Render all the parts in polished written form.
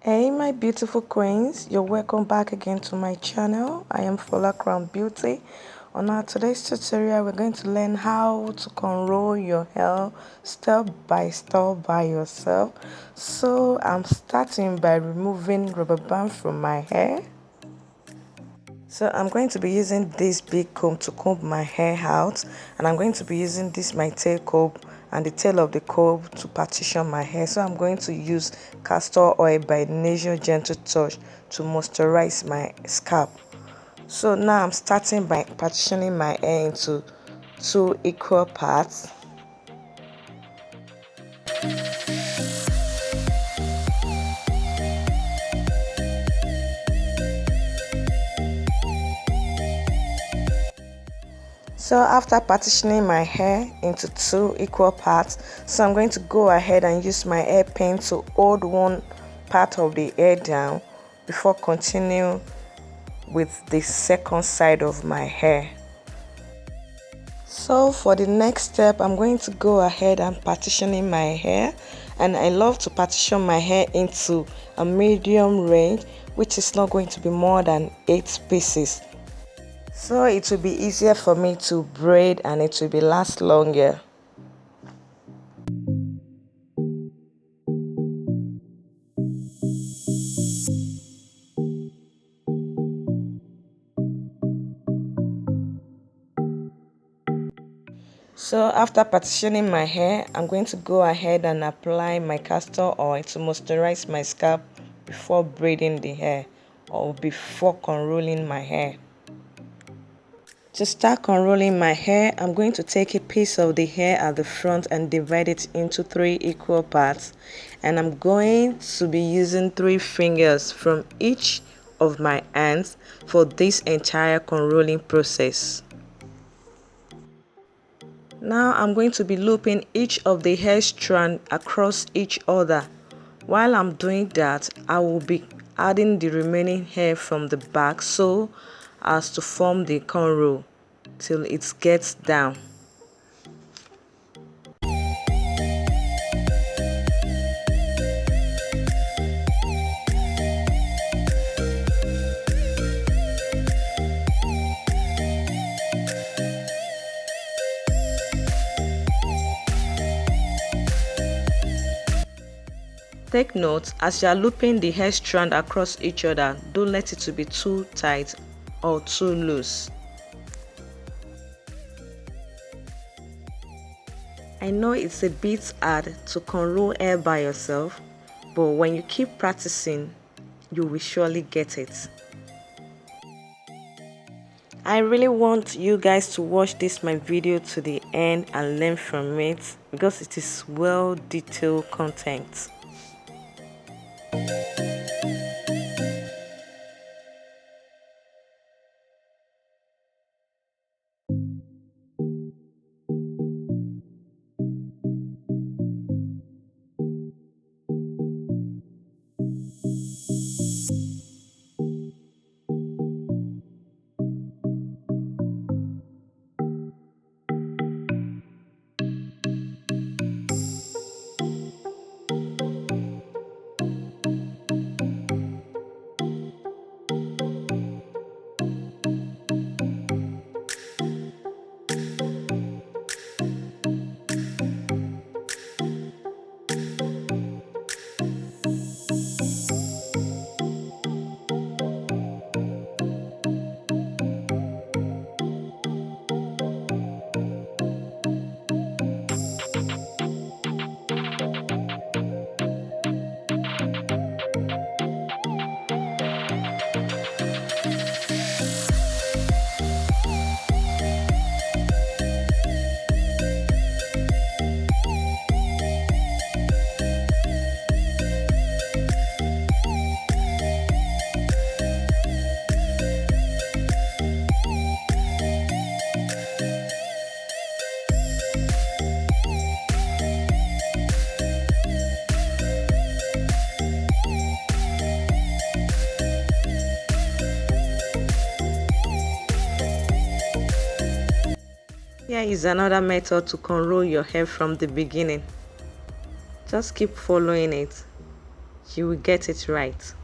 Hey my beautiful queens, you're welcome back again to my channel. I am Fola Crown Beauty. On our today's tutorial, we're going to learn how to cornrow your hair step by step by yourself. So I'm starting by removing rubber band from my hair. So I'm going to be using this big comb to comb my hair out, and I'm going to be using this my tail comb and the tail of the comb to partition my hair. So I'm going to use castor oil by Nature Gentle Touch to moisturize my scalp. So now I'm starting by partitioning my hair into two equal parts. So after partitioning my hair into two equal parts, so I'm going to go ahead and use my hairpin to hold one part of the hair down before continue with the second side of my hair. So for the next step, I'm going to go ahead and partitioning my hair, and I love to partition my hair into a medium range, which is not going to be more than 8 pieces. So it will be easier for me to braid and it will be last longer. So after partitioning my hair, I'm going to go ahead and apply my castor oil to moisturize my scalp before braiding the hair or before cornrolling my hair. To start unrolling my hair, I'm going to take a piece of the hair at the front and divide it into 3 equal parts, and I'm going to be using 3 fingers from each of my hands for this entire unrolling process. Now I'm going to be looping each of the hair strands across each other. While I'm doing that, I will be adding the remaining hair from the back so as to form the cornrow till it gets down. Take note, as you are looping the hair strand across each other, don't let it to be too tight or too loose. I know it's a bit hard to cornrow hair by yourself, but when you keep practicing, you will surely get it. I really want you guys to watch this my video to the end and learn from it because it is well detailed content. Here is another method to cornrow your hair from the beginning. Just keep following it. you will get it right.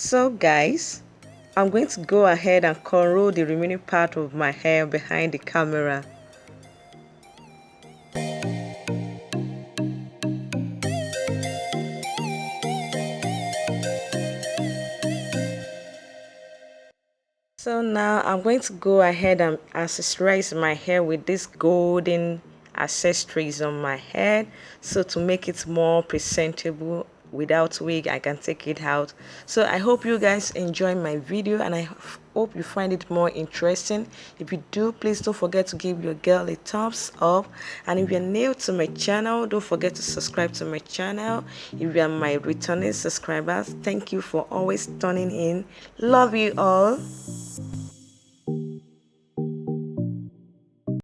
So guys, I'm going to go ahead and cornrow the remaining part of my hair behind the camera. So now I'm going to go ahead and accessorize my hair with this golden accessories on my head, so to make it more presentable. Without wig, I can take it out. So I hope you guys enjoy my video, and I hope you find it more interesting. If you do, please don't forget to give your girl a thumbs up, and if you're new to my channel, don't forget to subscribe to my channel. If you are my returning subscribers, thank you for always tuning in. Love you all.